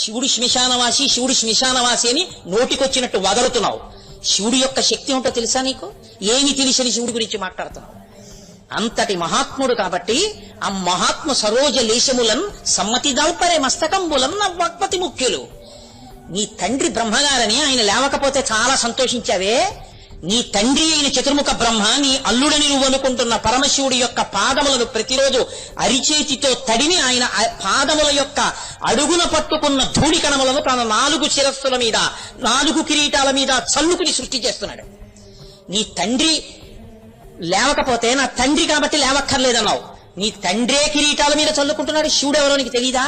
శివుడు శ్మశానవాసి, శివుడు శ్మశానవాసి అని నోటికొచ్చినట్టు వదలుతున్నావు. శివుడి యొక్క శక్తి ఏంటో తెలుసా నీకు? ఏమి తెలిసని శివుడి గురించి మాట్లాడుతున్నావు? అంతటి మహాత్ముడు కాబట్టి ఆ మహాత్మ సరోజ లేశములన్ సమ్మతి దాల్పరే మస్తకంబులం నవ్వక్పతి ముఖ్యులు. నీ తండ్రి బ్రహ్మగారని ఆయన లేవకపోతే చాలా సంతోషించావే. నీ తండ్రి అయిన చతుర్ముఖ బ్రహ్మ నీ అల్లుడని నువ్వు అనుకుంటున్న పరమశివుడి యొక్క పాదములను ప్రతిరోజు అరిచేతితో తడిని ఆయన పాదముల యొక్క అడుగున పట్టుకున్న ధూళి కణములను తన 4 శిరస్సుల మీద 4 కిరీటాల మీద చల్లుకుని సృష్టి చేస్తున్నాడు. నీ తండ్రి లేవకపోతే నా తండ్రి కాబట్టి లేవక్కర్లేదన్నావు. నీ తండ్రే కిరీటాల మీద చల్లుకుంటున్నాడు. శివుడు ఎవరో నీకు తెలీదా?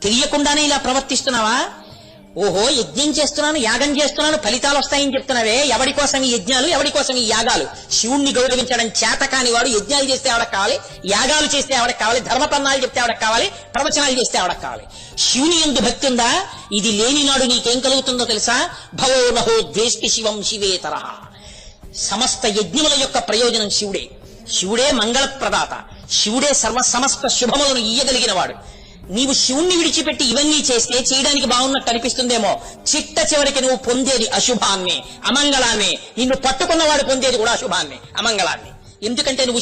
తెలియకుండానే ఇలా ప్రవర్తిస్తున్నావా? ఓహో, యజ్ఞం చేస్తున్నాను, యాగం చేస్తున్నాను, ఫలితాలు వస్తాయని చెప్తున్నావే. ఎవడి కోసం ఈ యజ్ఞాలు, ఎవడి కోసం ఈ యాగాలు? శివుణ్ణి గౌరవించడం చేత కాని వాడు యజ్ఞాలు చేస్తే ఆవిడకు కావాలి, యాగాలు చేస్తే ఆవిడకు కావాలి, ధర్మపన్నాలు చెప్తే ఆవిడకు కావాలి, ప్రవచనాలు చేస్తే ఆవిడకు కావాలి. శివుని యందు భక్తి ఉందా? ఇది లేని నాడు నీకేం కలుగుతుందో తెలుసా? భవో నహో ద్వేష్టి శివం శివేతరః. సమస్త యజ్ఞముల యొక్క ప్రయోజనం శివుడే. శివుడే మంగళప్రదాత. శివుడే సమస్త శుభములను ఇయ్యగలిగిన వాడు. నీవు శివుణ్ణి విడిచిపెట్టి ఇవన్నీ చేస్తే చేయడానికి బాగున్నట్టు అనిపిస్తుందేమో. చిట్ట చివరికి నువ్వు పొందేది అశుభాన్ని, అమంగళాన్ని. నిన్ను పట్టుకున్నవాడు పొందేది కూడా అశుభాన్ని, అమంగళాన్ని. ఎందుకంటే నువ్వు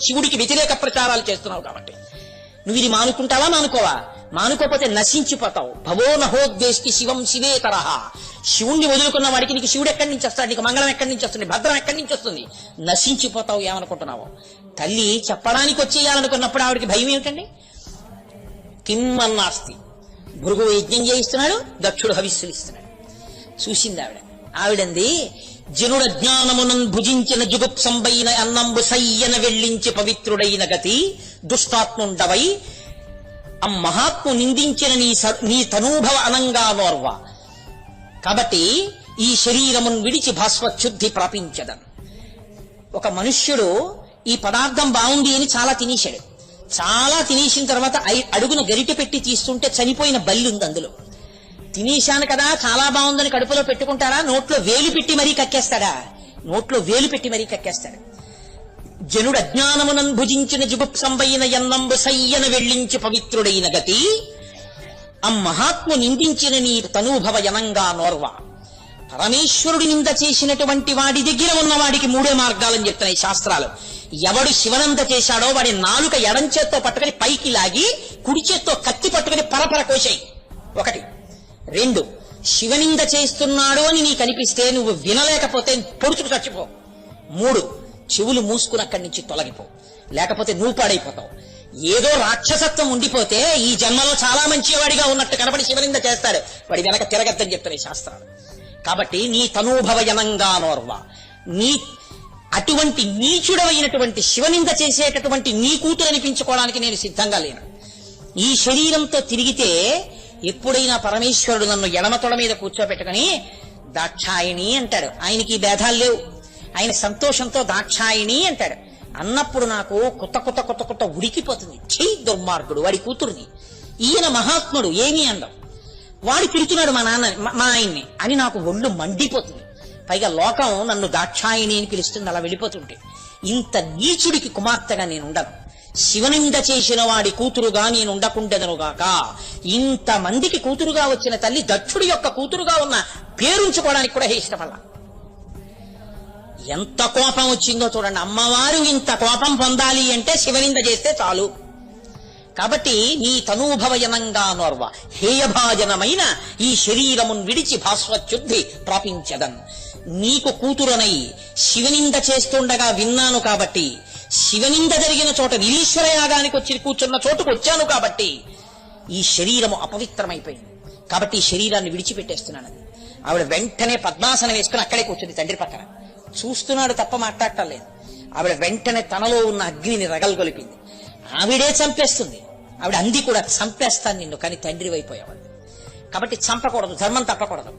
శివుడికి వ్యతిరేక ప్రచారాలు చేస్తున్నావు కాబట్టి. నువ్వు ఇది మానుకుంటావా? మానుకోవా? మానుకోకపోతే నశించిపోతావు. భవో నహోద్వేష్టి శివం శివేతరః. శివుణ్ణి వదులుకున్న వాడికి నీకు శివుడు ఎక్కడి నుంచి వస్తాడు? నీకు మంగళం ఎక్కడి నుంచి వస్తుంది? భద్రం ఎక్కడి నుంచి వస్తుంది? నశించిపోతావు. ఏమనుకుంటున్నావు? తల్లి చెప్పడానికి వచ్చేయాలనుకున్నప్పుడు ఆవిడికి భయం ఏమిటండి? కిమ్మన్నాస్తి. భృగువు యజ్ఞం చేయిస్తున్నాడు, దక్షుడు హవిస్సులు ఇస్తున్నాడు. చూసింది ఆవిడంది, జనుడ జ్ఞానమునన్ భుజించిన జుగుప్సంబైన అన్నంబు సయ్యన వెళ్లించి పవిత్రుడైన గతి దుష్టాత్ముండవై మహాత్ము నిందించిన నీ తనూభవ అనంగా నోర్వ. కాబట్టి ఈ శరీరమును విడిచి భాస్వచ్ఛుద్ధి ప్రాపించదన్. ఒక మనుష్యుడు ఈ పదార్థం బాగుంది అని చాలా తినేశాడు. చాలా తినేసిన తర్వాత అడుగున గరిటె పెట్టి తీస్తుంటే చనిపోయిన బల్లి ఉంది అందులో. తినేశాను కదా, చాలా బాగుందని కడుపులో పెట్టుకుంటారా? నోట్లో వేలు పెట్టి మరీ కక్కేస్తాడా? నోట్లో వేలు పెట్టి మరీ కక్కేస్తాడు. జనుడు అజ్ఞానమునన్ భుజించిన జుగుప్సంబైన ఎన్నంబు సయ్యన వెళ్లించి పవిత్రుడైన గతి మహాత్ము నిందించిన నీ తనూభవ యనంగా నోర్వ. పరమేశ్వరుడు నింద చేసినటువంటి వాడి దగ్గర ఉన్నవాడికి 3 మార్గాలని చెప్తున్నాయి శాస్త్రాలు. ఎవడు శివనంద చేశాడో వాడి నాలుక ఎడం చేత్తో పట్టుకుని పైకి లాగి కుడి చేత్తో కత్తి పట్టుకుని పరపర కోశాయి. 1. 2, శివనింద చేస్తున్నాడు అని నీకు అనిపిస్తే నువ్వు వినలేకపోతే పొడుచుకు చచ్చిపో. 3, చెవులు మూసుకుని అక్కడి నుంచి తొలగిపో, లేకపోతే నువ్వు పాడైపోతావు. ఏదో రాక్షసత్వం ఉండిపోతే ఈ జన్మలో చాలా మంచివాడిగా ఉన్నట్టు కనబడి శివనింద చేస్తాడు, వాడి వెనక తిరగద్దని చెప్తున్నాయి శాస్త్రాలు. కాబట్టి నీ తనూభవయనంగా నోర్వ. నీ అటువంటి నీచుడమైనటువంటి శివనింద చేసేటటువంటి నీ కూతురు అనిపించుకోవడానికి నేను సిద్ధంగా లేను. ఈ శరీరంతో తిరిగితే ఎప్పుడైనా పరమేశ్వరుడు నన్ను ఎడమ తొడ మీద కూర్చోబెట్టుకుని దాక్షాయిణి అంటాడు. ఆయనకి భేదాలు లేవు. ఆయన సంతోషంతో దాక్షాయిణి అంటాడు. అన్నప్పుడు నాకు కొత్త కొత్త కొత్త కొత్త ఉడికిపోతుంది. చెయ్యి దుర్మార్గుడు, వాడి కూతురుని. ఈయన మహాత్ముడు, ఏమీ అందం. వాడు తిరుగుతున్నాడు మా ఆయన్ని అని నాకు ఒళ్ళు మండిపోతుంది. పైగా లోకం నన్ను దాక్షాయిణి అని పిలుస్తుంది అలా వెళ్ళిపోతుంటే. ఇంత నీచుడికి కుమార్తెగా నేను ఉండను. శివనింద చేసిన వాడి కూతురుగా నేను ఉండకుండెదనుగాక. ఇంతమందికి కూతురుగా వచ్చిన తల్లి దక్షుడి యొక్క కూతురుగా ఉన్న పేరుంచుకోవడానికి కూడా ఇష్టపడాల. ఎంత కోపం వచ్చిందో చూడండి. అమ్మవారు ఇంత కోపం పొందాలి అంటే శివనింద చేస్తే చాలు. కాబట్టి నీ తనూభవయనంగా నోర్వ. హేయభాజనమైన ఈ శరీరమును విడిచి భాస్వచ్ఛుద్ధి ప్రాపించదన్. నీకు కూతురనై శివనింద చేస్తుండగా విన్నాను కాబట్టి, శివనింద జరిగిన చోట నిరీశ్వర యాగానికి వచ్చి కూర్చున్న చోటుకు వచ్చాను కాబట్టి ఈ శరీరము అపవిత్రమైపోయింది. కాబట్టి ఈ శరీరాన్ని విడిచిపెట్టేస్తున్నాను. ఆవిడ వెంటనే పద్మాసనం వేసుకుని అక్కడే కూర్చుంది తండ్రి పక్కన. చూస్తున్నాడు తప్ప మాట్లాడటం లేదు. ఆవిడ వెంటనే తనలో ఉన్న అగ్నిని రగల్గొలిపింది. ఆవిడే చంపేస్తుంది. ఆవిడ అంది కూడా, చంపేస్తాను నిన్ను, కానీ తండ్రి అయిపోయావాడు కాబట్టి చంపకూడదు, ధర్మం తప్పకూడదు.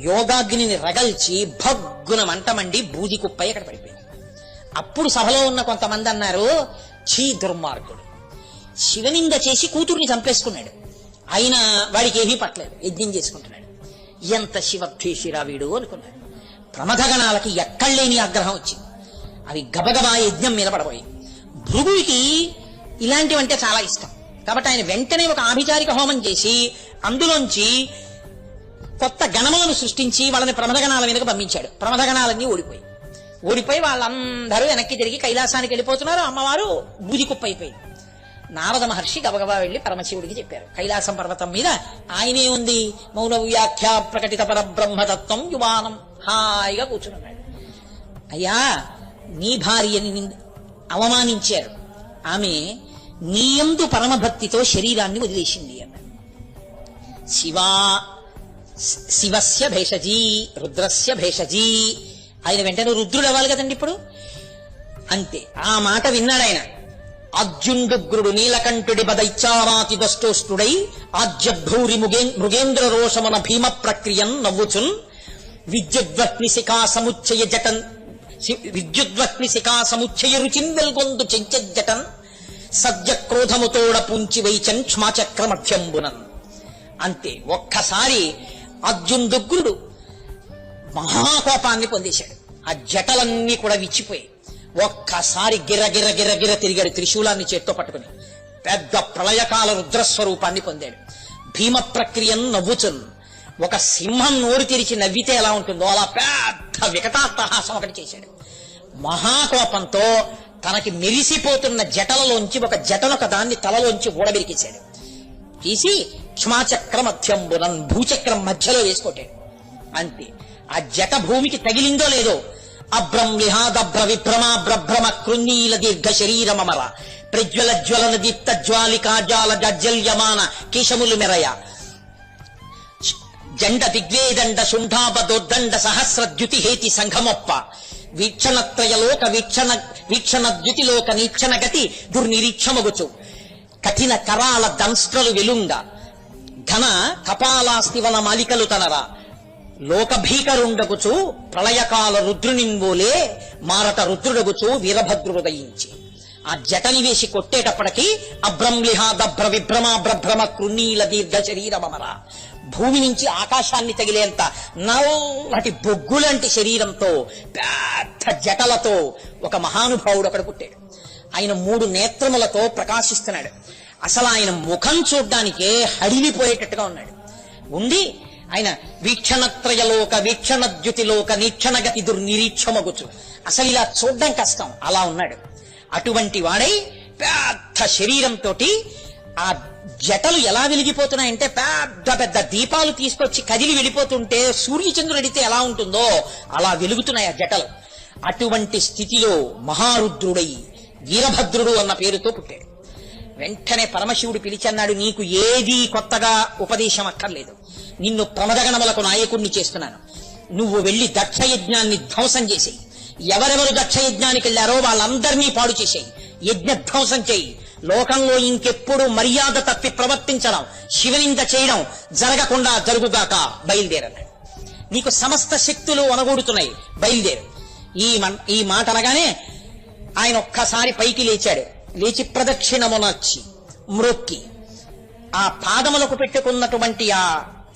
యోగాగ్నిని రగల్చి భగ్గున మంటమండి బూది కుప్పై అక్కడ పడిపోయింది. అప్పుడు సభలో ఉన్న కొంతమంది అన్నారు, ఛీ దుర్మార్గుడు, శివనింద చేసి కూతుర్ని చంపేసుకున్నాడు, అయినా వాడికి ఏమీ పట్టలేదు, యజ్ఞం చేసుకుంటున్నాడు. ఎంత శివద్వేషిరా వీడు అనుకున్నాడు. ప్రమథగణాలకి ఎక్కడలేని ఆగ్రహం వచ్చింది. అవి గబగబా యజ్ఞం మీద పడబోయి. భృగుడికి ఇలాంటివంటే చాలా ఇష్టం. కాబట్టి ఆయన వెంటనే ఒక ఆభిచారిక హోమం చేసి అందులోంచి కొత్త గణములను సృష్టించి వాళ్ళని ప్రమదగణాల మీదకు పంపించాడు. ప్రమదగణాలన్నీ ఓడిపోయి వాళ్ళందరూ వెనక్కి తిరిగి కైలాసానికి వెళ్ళిపోతున్నారు. అమ్మవారు బూది కుప్ప అయిపోయింది. నారద మహర్షి గబగబా వెళ్లి పరమశివుడికి చెప్పారు. కైలాసం పర్వతం మీద ఆయనే ఉంది, మౌన వ్యాఖ్యా ప్రకటిత పరబ్రహ్మతత్వం యువానం, హాయిగా కూర్చున్నాడు. అయ్యా, నీ భార్యని అవమానించారు, ఆమె నీయందు పరమభక్తితో శరీరాన్ని వదిలేసింది అన్నాడు. శివస్య భేషజీ రుద్రస్య భేషజీ. ఆయన వెంటనే రుద్రుడు అవ్వాలి కదండి ఇప్పుడు. అంతే, ఆ మాట విన్నాడు ఆయన. అర్జుండుగ్రుడు నీలకంఠుడి బదైచారాతి దష్టోష్టుడై ఆజ్యభ్రూరి మృగేంద్ర రోషమన భీమ ప్రక్రియన్ నవ్వుచున్ విద్యుద్వహ్ని శిఖా సముచ్చయ రుచిన్ వెల్గొందు చెంచజటన్ సద్య క్రోధముతోడ పుంచి వైచన్ క్షమాచక్ర మధ్యంబునన్. అంతే, ఒక్కసారి అర్జునుడుగ్రుడు మహాకోపాన్ని పొందేశాడు. ఆ జటలన్నీ కూడా విచ్చిపోయి ఒక్కసారి గిరగిర గిరగిర తిరిగాడు, త్రిశూలాన్ని చేత్తో పట్టుకుని పెద్ద ప్రళయకాల రుద్రస్వరూపాన్ని పొందాడు. భీమ ప్రక్రియను నవ్వుచున్, ఒక సింహం నోరు తెరిచి నవ్వితే ఎలా ఉంటుందో అలా పెద్ద వికటాట్టహాసం ఒకటి చేశాడు. మహాకోపంతో తనకి మెరిసిపోతున్న జటలలోంచి ఒక జటనొక దాన్ని తలలోంచి ఊడబెరికేశాడు. తీసి క్షమాచక్ర మధ్యంబునన్, భూచక్రం మధ్యలో వేసుకోటాడు. అంతే, ఆ జట భూమికి తగిలిందో లేదో అబ్రహ్లిహాదభ్ర విభ్రమాభ్రభ్రమ కృన్నీల దీర్ఘ శరీరమర ప్రజ్వల జ్వలన దీప్త జ్వాలికా జాల జల్యమాన కేశములు మెరయ జండ దిగ్వేదండ శుంఠాపదోద్దండ సహస్రద్యుతి హేతి సంఘమొప్ప వీక్షణత్రయలోక వీక్షణ ద్యుతిలోక నీక్షణ గతి దుర్నిరీక్షమగుచు కఠిన కరాల దంస్ట్రలు వెలుంగ ఘన కపాలాస్తివన మాలికలు తనరా లోకభీకరుండగుచు ప్రళయకాల రుద్రునింబోలే మారట రుద్రుడగుచు వీరభద్రుడయించి. ఆ జటని వేసి కొట్టేటప్పటికీ అబ్రహ్లిహాదభ్ర విభ్రమాభ్రభ్రమ కృన్నీల దీర్ఘ శరీరమర, భూమి నుంచి ఆకాశాన్ని తగిలేంత నల్లటి బొగ్గులాంటి శరీరంతో పెద్ద జటలతో ఒక మహానుభావుడు అక్కడ పుట్టాడు. ఆయన 3 నేత్రములతో ప్రకాశిస్తున్నాడు. అసలు ఆయన ముఖం చూడ్డానికే హడిలిపోయేటట్టుగా ఉన్నాడు. ఉండి ఆయన వీక్షణత్రయలోక వీక్షణద్యుతిలోక నీక్షణగతి దుర్నిరీక్షమగుచు, అసలు ఇలా చూడ్డం కష్టం, అలా ఉన్నాడు. అటువంటి వాడై పెద్ద శరీరంతో ఆ జటలు ఎలా వెలిగిపోతున్నాయంటే పెద్ద పెద్ద దీపాలు తీసుకొచ్చి కదిలి వెళ్ళిపోతుంటే సూర్యచంద్రుడితే ఎలా ఉంటుందో అలా వెలుగుతున్నాయి ఆ జటలు. అటువంటి స్థితిలో మహారుద్రుడై వీరభద్రుడు అన్న పేరుతో పుట్టాడు. వెంటనే పరమశివుడు పిలిచన్నాడు, నీకు ఏదీ కొత్తగా ఉపదేశం అక్కర్లేదు, నిన్ను ప్రమదగణములకు నాయకుణ్ణి చేస్తున్నాను. నువ్వు వెళ్లి దక్షయజ్ఞాన్ని ధ్వంసం చేసేయి. ఎవరెవరు దక్షయజ్ఞానికి వెళ్లారో వాళ్ళందరినీ పాడు చేసేయి, యజ్ఞ ధ్వంసం చేయి. లోకంలో ఇంకెప్పుడు మర్యాద తప్పి ప్రవర్తించడం, శివనింద చేయడం జరగకుండా జరుగుగాక, బయలుదేరన్నాడు. నీకు సమస్త శక్తులు అనగూడుతున్నాయి, బయలుదేరు. ఈ మాట అనగానే ఆయన ఒక్కసారి పైకి లేచాడు. లేచి ప్రదక్షిణమునొచ్చి మ్రొక్కి ఆ పాదములకు పెట్టుకున్నటువంటి ఆ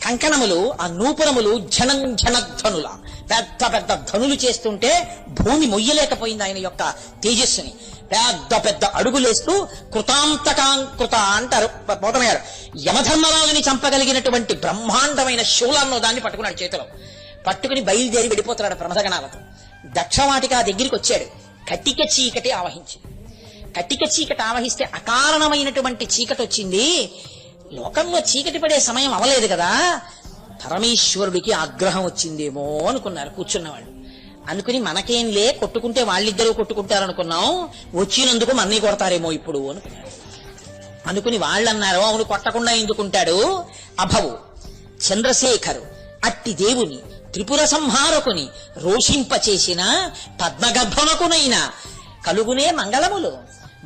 కంకణములు, ఆ నూపురములు ఝనం ఝనధ్వనుల పెద్ద పెద్ద ధనులు చేస్తుంటే భూమి మొయ్యలేకపోయింది ఆయన యొక్క తేజస్సుని. పెద్ద పెద్ద అడుగులేస్తూ కృతాంతకాంకృత అంటారు పోతనగారు, యమధర్మరాజుని చంపగలిగినటువంటి బ్రహ్మాండమైన శూలాన్నో దాన్ని పట్టుకున్నాడు చేతిలో. పట్టుకుని బయలుదేరి వెళ్ళిపోతున్నాడు ప్రమదగణాలతో. దక్షవాటికి ఆ దగ్గరికి వచ్చాడు. కటిక చీకటి ఆవహించింది. కటిక చీకటి ఆవహిస్తే అకారణమైనటువంటి చీకటి వచ్చింది. లోకంలో చీకటి పడే సమయం అవలేదు కదా, పరమేశ్వరుడికి ఆగ్రహం వచ్చిందేమో అనుకున్నారు కూర్చున్నవాళ్ళు. అనుకుని మనకేంలే, కొట్టుకుంటే వాళ్ళిద్దరూ కొట్టుకుంటారనుకున్నాం, వచ్చినందుకు మన్నీ కొడతారేమో ఇప్పుడు అనుకున్నారు. అనుకుని వాళ్ళన్నారు, అవును కొట్టకుండా ఎందుకుంటాడు, అభవు చంద్రశేఖరు అట్టి దేవుని త్రిపుర సంహారకుని రోషింపచేసిన పద్మగర్భనకునైనా కలుగునే మంగళములు.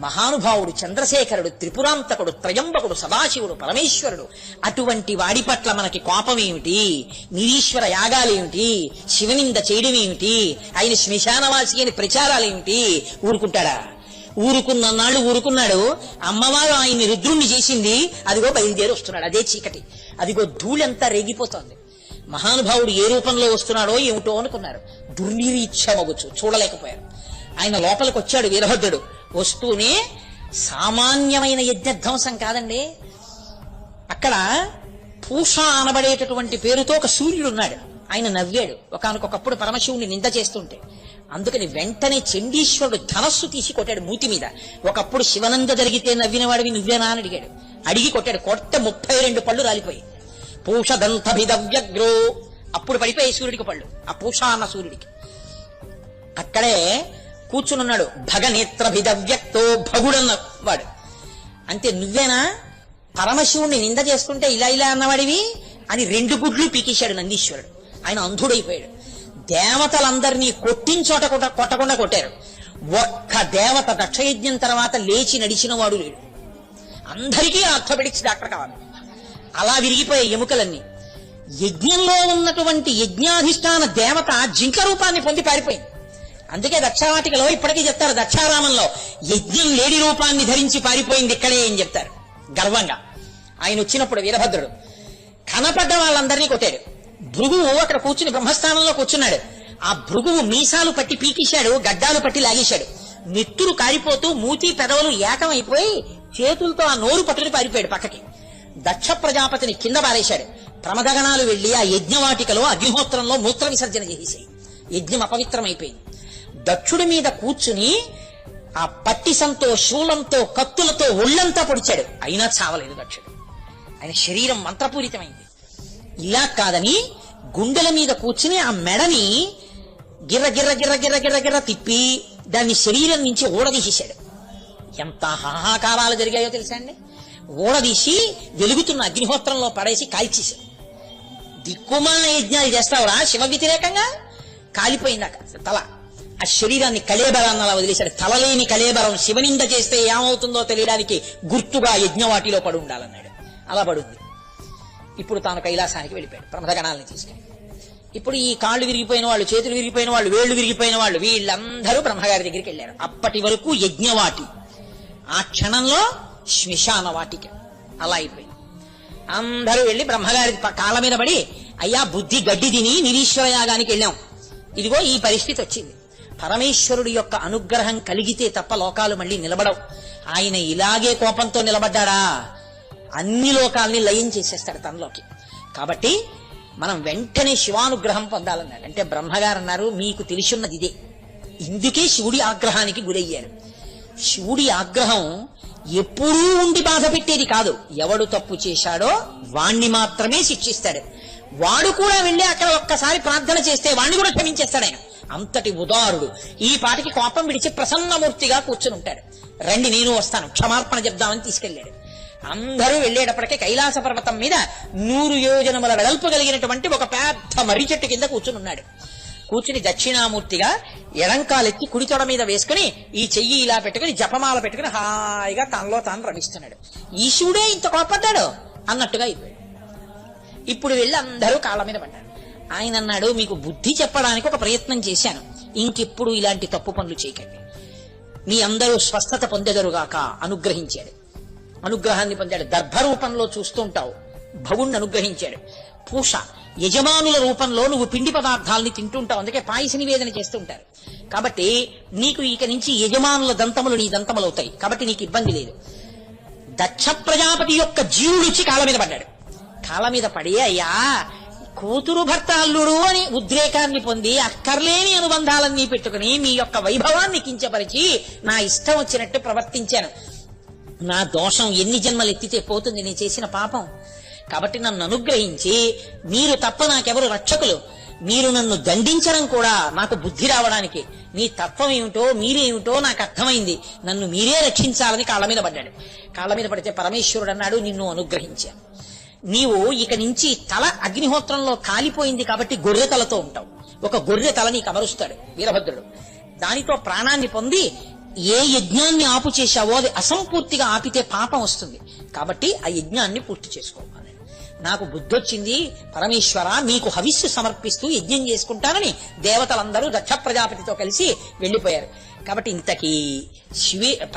మహానుభావుడు చంద్రశేఖరుడు, త్రిపురాంతకుడు, త్రయంబకుడు, సదాశివుడు, పరమేశ్వరుడు. అటువంటి వాడి పట్ల మనకి కోపమేమిటి, నిరీశ్వర యాగాలేమిటి, శివనింద చేయడమేమిటి, ఆయన శ్మశానవాసి అని ప్రచారాలేమిటి, ఊరుకుంటాడా? ఊరుకున్నాళ్ళు ఊరుకున్నాడు. అమ్మవారు ఆయన్ని రుద్రుణ్ణి చేసింది, అదిగో బయలుదేరి వస్తున్నాడు. అదే చీకటి, అదిగో ధూళంతా రేగిపోతోంది. మహానుభావుడు ఏ రూపంలో వస్తున్నాడో ఏమిటో అనుకున్నారు. దుర్నిరీక్షమగుచు చూడలేకపోయారు. ఆయన లోపలికి వచ్చాడు వీరభద్రుడు. వస్తూనే సామాన్యమైన యజ్ఞధ్వంసం కాదండి. అక్కడ పూష అనబడేటటువంటి పేరుతో ఒక సూర్యుడు ఉన్నాడు. ఆయన నవ్వాడు ఒకానొకప్పుడు పరమశివుని నింద చేస్తుంటే. అందుకని వెంటనే చండీశ్వరుడు ధనస్సు తీసి కొట్టాడు మూతి మీద. ఒకప్పుడు శివనంద జరిగితే నవ్విన వాడివి నువ్వేనా అని అడిగాడు. అడిగి కొట్టాడు. కొట్ట 32 పళ్ళు రాలిపోయి. పూషదంతభిదవ్యగ్రో, అప్పుడు పడిపోయాయి సూర్యుడికి పళ్ళు, ఆ పూష అన్న సూర్యుడికి. అక్కడే కూర్చునున్నాడు భగనేత్రభిదవ్యక్తో, భగుడన్న వాడు. అంతే, నువ్వేనా పరమశివుణ్ణి నింద చేసుకుంటే ఇలా ఇలా అన్నవాడివి అని 2 గుడ్లు పీకేశాడు నందీశ్వరుడు. ఆయన అంధుడైపోయాడు. దేవతలందరినీ కొట్టించోట కొట్టకుండా కొట్టారు. ఒక్క దేవత దక్షయజ్ఞం తర్వాత లేచి నడిచిన వాడు లేడు. అందరికీ ఆర్థోపెడిక్స్ డాక్టర్ కావాలి. అలా విరిగిపోయే ఎముకలన్నీ. యజ్ఞంలో ఉన్నటువంటి యజ్ఞాధిష్టాన దేవత జింక రూపాన్ని పొంది పారిపోయింది. అందుకే దక్షవాటికలో ఇప్పటికీ చెప్తారు, దక్షారామంలో యజ్ఞం లేడి రూపాన్ని ధరించి పారిపోయింది ఇక్కడే అని చెప్తారు గర్వంగా. ఆయన వచ్చినప్పుడు వీరభద్రుడు కనపడ్డ వాళ్ళందరినీ కొట్టాడు. భృగువు అక్కడ కూర్చుని బ్రహ్మస్థానంలో కూర్చున్నాడు. ఆ భృగువు మీసాలు పట్టి పీకిశాడు, గడ్డాలు పట్టి లాగేశాడు. నెత్తురు కారిపోతూ మూతి పెదవులు ఏకమైపోయి చేతులతో ఆ నోరు పట్టుకుని పారిపోయాడు పక్కకి. దక్ష ప్రజాపతిని కింద పారేశాడు. ప్రమదగణాలు వెళ్లి ఆ యజ్ఞవాటికలో అగ్నిహోత్రంలో మూత్ర విసర్జన చేసేసాయి. యజ్ఞం అపవిత్రమైపోయింది. దక్షుడి మీద కూర్చుని ఆ పట్టిసంతో శూలంతో కత్తులతో ఒళ్ళంతా పొడిచాడు. అయినా చావలేదు దక్షుడు. ఆయన శరీరం మంత్రపూరితమైంది. ఇలా కాదని గుండెల మీద కూర్చుని ఆ మెడని గిర్ర గిర్ర గిర్ర గిర్ర గిర్ర గిర్ర తిప్పి దాన్ని శరీరం నుంచి ఊడదీసేశాడు. ఎంత హాహాకారాలు జరిగాయో తెలుసా అండి. ఊడదీసి వెలుగుతున్న అగ్నిహోత్రంలో పడేసి కాల్చేశాడు. దిక్కుమాల యజ్ఞాలు చేస్తావురా శివ వ్యతిరేకంగా? కాలిపోయింది తల. ఆ శరీరాన్ని కళేబరాన్ని అలా వదిలేశాడు. తలలేని కళేబరం శివనింద చేస్తే ఏమవుతుందో తెలియడానికి గుర్తుగా యజ్ఞవాటిలో పడి ఉండాలన్నాడు. అలా పడుంది. ఇప్పుడు తాను కైలాసానికి వెళ్ళిపోయాడు ప్రమదగణాలని తీసుకుని. ఇప్పుడు ఈ కాళ్ళు విరిగిపోయిన వాళ్ళు, చేతులు విరిగిపోయిన వాళ్ళు, వేళ్లు విరిగిపోయిన వాళ్ళు, వీళ్ళందరూ బ్రహ్మగారి దగ్గరికి వెళ్ళారు. అప్పటి వరకు యజ్ఞవాటి, ఆ క్షణంలో శ్మశాన వాటిక. అలా అయిపోయింది. అందరూ వెళ్లి బ్రహ్మగారి కాళ్ళ మీద పడి, అయ్యా బుద్ధి గడ్డి తిని నిరీశ్వర యాగానికి వెళ్ళాం, ఇదిగో ఈ పరిస్థితి వచ్చింది. పరమేశ్వరుడి యొక్క అనుగ్రహం కలిగితే తప్ప లోకాలు మళ్ళీ నిలబడవు. ఆయన ఇలాగే కోపంతో నిలబడ్డాడా అన్ని లోకాల్ని లయం చేసేస్తాడు తనలోకి. కాబట్టి మనం వెంటనే శివానుగ్రహం పొందాలన్నాడు. అంటే బ్రహ్మగారు అన్నారు, మీకు తెలిసిన్నది ఇదే. ఇందుకే శివుడి ఆగ్రహానికి గురయ్యారు. శివుడి ఆగ్రహం ఎప్పుడూ ఉండి బాధ పెట్టేది కాదు. ఎవడు తప్పు చేశాడో వాణ్ణి మాత్రమే శిక్షిస్తాడు. వాడు కూడా వెళ్ళి అక్కడ ఒక్కసారి ప్రార్థన చేస్తే వాణ్ణి కూడా క్షమించేస్తాడు ఆయన. అంతటి ఉదారుడు. ఈ పాటికి కోపం విడిచి ప్రసన్నమూర్తిగా కూర్చుని ఉంటాడు. రండి నేను వస్తాను, క్షమార్పణ చెప్దామని తీసుకెళ్లాడు. అందరూ వెళ్లేటప్పటికే కైలాస పర్వతం మీద 100 యోజనముల వెడల్పు కలిగినటువంటి ఒక పెద్ద మర్రి చెట్టు కింద కూర్చుని ఉన్నాడు. కూర్చుని దక్షిణామూర్తిగా ఎడంకాలెత్తి కుడి తొడ మీద వేసుకుని ఈ చెయ్యి ఇలా పెట్టుకుని జపమాల పెట్టుకుని హాయిగా తనలో తాను రమిస్తున్నాడు. ఈశుడే ఇంత కోపడ్డాడు అన్నట్టుగా అయిపోయాడు. ఇప్పుడు వెళ్ళి అందరూ కాళ్ళ మీద పడ్డారు. ఆయన అన్నాడు, మీకు బుద్ధి చెప్పడానికి ఒక ప్రయత్నం చేశాను, ఇంకెప్పుడు ఇలాంటి తప్పు పనులు చేయకండి, మీ అందరూ స్వస్థత పొందెదరుగాక అనుగ్రహించాడు. అనుగ్రహాన్ని పొందాడు. దర్భరూపంలో చూస్తుంటావు, భవుణ్ణి అనుగ్రహించాడు. పూష యజమానుల రూపంలో నువ్వు పిండి పదార్థాలని తింటుంటావు, అందుకే పాయస నివేదన చేస్తుంటారు. కాబట్టి నీకు ఇక నుంచి యజమానుల దంతములు నీ దంతములు అవుతాయి. కాబట్టి నీకు ఇబ్బంది లేదు. దక్ష ప్రజాపతి యొక్క జీవుడిచ్చి కాళ్ళ మీద పడ్డాడు. కాళ్ళ మీద పడి, అయ్యా కూతురు భర్త అల్లుడు అని ఉద్రేకాన్ని పొంది అక్కర్లేని అనుబంధాలన్నీ పెట్టుకుని మీ యొక్క వైభవాన్ని కించపరిచి నా ఇష్టం వచ్చినట్టు ప్రవర్తించాను. నా దోషం ఎన్ని జన్మలు ఎత్తితే పోతుంది, నేను చేసిన పాపం. కాబట్టి నన్ను అనుగ్రహించి, మీరు తప్ప నాకెవరు రక్షకులు, మీరు నన్ను దండించడం కూడా నాకు బుద్ధి రావడానికి, మీ తత్వం ఏమిటో మీరేమిటో నాకు అర్థమైంది, నన్ను మీరే రక్షించాలని కాళ్ళ మీద పడ్డాడు. కాళ్ళ మీద పడితే పరమేశ్వరుడు అన్నాడు, నిన్ను అనుగ్రహించాను, నీవు ఇక నుంచి తల అగ్నిహోత్రంలో కాలిపోయింది కాబట్టి గొర్రె తలతో ఉంటావు. ఒక గొర్రె తల నీకు అమరుస్తాడు వీరభద్రుడు. దానితో ప్రాణాన్ని పొంది ఏ యజ్ఞాన్ని ఆపు చేశావో అది అసంపూర్తిగా ఆపితే పాపం వస్తుంది. కాబట్టి ఆ యజ్ఞాన్ని పూర్తి చేసుకోవాలి. నాకు బుద్ధి వచ్చింది పరమేశ్వర, నీకు హవిస్సు సమర్పిస్తూ యజ్ఞం చేసుకుంటానని దేవతలందరూ దక్ష ప్రజాపతితో కలిసి వెళ్లిపోయారు. కాబట్టి ఇంతకీ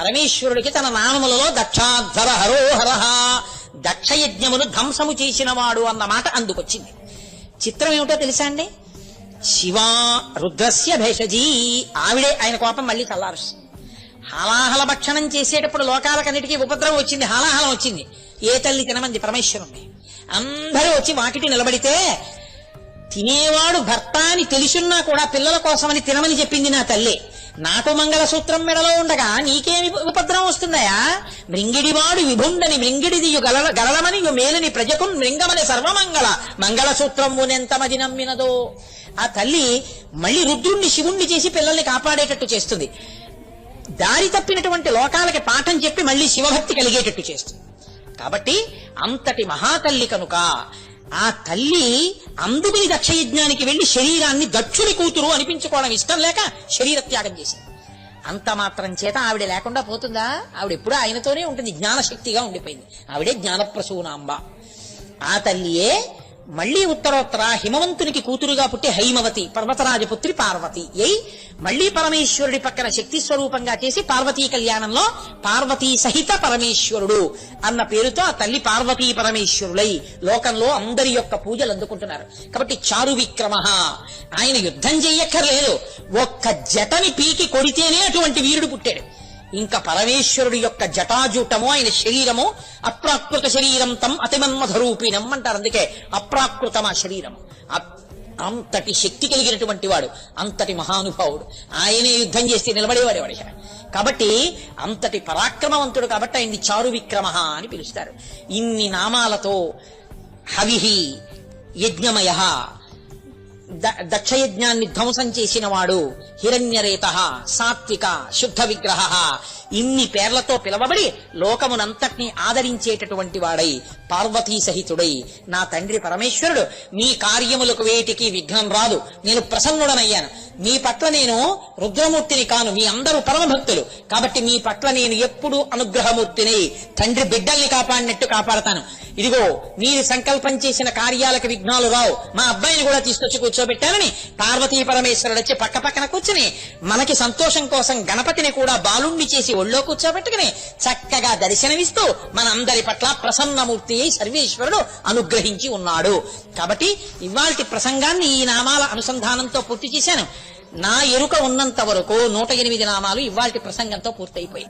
పరమేశ్వరుడికి తన నామములలో దక్షాధ్వర హరోహర, దక్ష యజ్ఞమును ధ్వంసము చేసిన వాడు అన్న మాట అందుకొచ్చింది. చిత్రం ఏమిటో తెలుసా అండి? శివా రుద్రస్య భేషజీ, ఆవిడే ఆయన కోపం మళ్ళీ చల్లారుస్తుంది. హాలాహల భక్షణం చేసేటప్పుడు లోకాలకన్నిటికీ ఉపద్రవం వచ్చింది, హాలాహలం వచ్చింది. ఏ తల్లి తినమంది? పరమేశ్వరుణ్ణి. అందరూ వచ్చి వాకిటి నిలబడితే తినేవాడు భర్త అని తెలుసున్నా కూడా పిల్లల కోసమని తినమని చెప్పింది నా తల్లి. నాకు మంగళసూత్రం మెడలో ఉండగా నీకేమి ఉపద్రవం వస్తుందయా? మృంగిడివాడు విభుండని మృంగిడిదియు గలలమని మేలని ప్రజకు మృంగమని సర్వమంగళ మంగళసూత్రమునెంతమది నమ్మినదో. ఆ తల్లి మళ్ళీ రుద్రుణ్ణి శివుణ్ణి చేసి పిల్లల్ని కాపాడేటట్టు చేస్తుంది. దారి తప్పినటువంటి లోకాలకి పాఠం చెప్పి మళ్ళీ శివభక్తి కలిగేటట్టు చేస్తుంది. కాబట్టి అంతటి మహాతల్లి కనుక ఆ తల్లి అందుకుని దక్షయజ్ఞానికి వెళ్లి శరీరాన్ని దక్షుని కూతురు అనిపించుకోవడం ఇష్టం లేక శరీర త్యాగం చేసింది. అంత మాత్రం చేత ఆవిడ లేకుండా పోతుందా? ఆవిడ ఎప్పుడూ ఆయనతోనే ఉంటుంది, జ్ఞానశక్తిగా ఉండిపోయింది. ఆవిడే జ్ఞానప్రసూనాంబ. ఆ తల్లియే మళ్లీ ఉత్తరోత్తర హిమవంతునికి కూతురుగా పుట్టి హైమవతి, పర్వతరాజపుత్రి పార్వతి అయి మళ్లీ పరమేశ్వరుడి పక్కన శక్తి స్వరూపంగా చేసి పార్వతీ కళ్యాణంలో పార్వతీ సహిత పరమేశ్వరుడు అన్న పేరుతో ఆ తల్లి పార్వతీ పరమేశ్వరులై లోకంలో అందరి యొక్క పూజలు అందుకుంటున్నారు. కాబట్టి చారు విక్రమ, ఆయన యుద్ధం చెయ్యక్కర్లేదు, ఒక్క జటని పీకి కొడితేనే అటువంటి వీరుడు పుట్టాడు. ఇంకా పరమేశ్వరుడు యొక్క జటాజూటము, ఆయన శరీరము అప్రాకృత శరీరం తం అతిమన్మధరూపిణం అంటారు. అందుకే అప్రాకృతమా శరీరము. అంతటి శక్తి కలిగినటువంటి వాడు, అంతటి మహానుభావుడు. ఆయనే యుద్ధం చేసి నిలబడేవాడు వాడి. కాబట్టి అంతటి పరాక్రమవంతుడు కాబట్టి ఆయన్ని చారు విక్రమ అని పిలుస్తారు. ఇన్ని నామాలతో హవిహి యజ్ఞమయ, దక్షయజ్ఞాన్ని ధ్వంసం చేసిన వాడు, హిరణ్యరేత, సాత్విక, శుద్ధ విగ్రహ, ఇన్ని పేర్లతో పిలవబడి లోకమునంతటినీ ఆదరించేటటువంటి వాడై పార్వతీ సహితుడై నా తండ్రి పరమేశ్వరుడు మీ కార్యములకు వేటికి విఘ్నం రాదు, నేను ప్రసన్నుడనయ్యాను. మీ పట్ల నేను రుద్రమూర్తిని కాను, మీ అందరూ పరమభక్తులు కాబట్టి మీ పట్ల నేను ఎప్పుడూ అనుగ్రహమూర్తిని, తండ్రి బిడ్డల్ని కాపాడినట్టు కాపాడతాను. ఇదిగో మీరు సంకల్పం చేసిన కార్యాలకు విఘ్నాలు రావు. మా అబ్బాయిని కూడా తీసుకొచ్చి కూర్చోబెట్టానని పార్వతీ పరమేశ్వరుడు వచ్చి పక్క పక్కన కూర్చుని మనకి సంతోషం కోసం గణపతిని కూడా బాలుణ్ణి చేసి ఒళ్ళో కూర్చోబెట్టుకుని చక్కగా దర్శనమిస్తూ మనందరి పట్ల ప్రసన్నమూర్తి సర్వేశ్వరుడు అనుగ్రహించి ఉన్నాడు. కాబట్టి ఇవాల్టి ప్రసంగాన్ని ఈ నామాల అనుసంధానంతో పూర్తి చేశాను. నా ఎరుక ఉన్నంత వరకు 108 నామాలు ఇవాల్టి ప్రసంగంతో పూర్తయిపోయాయి.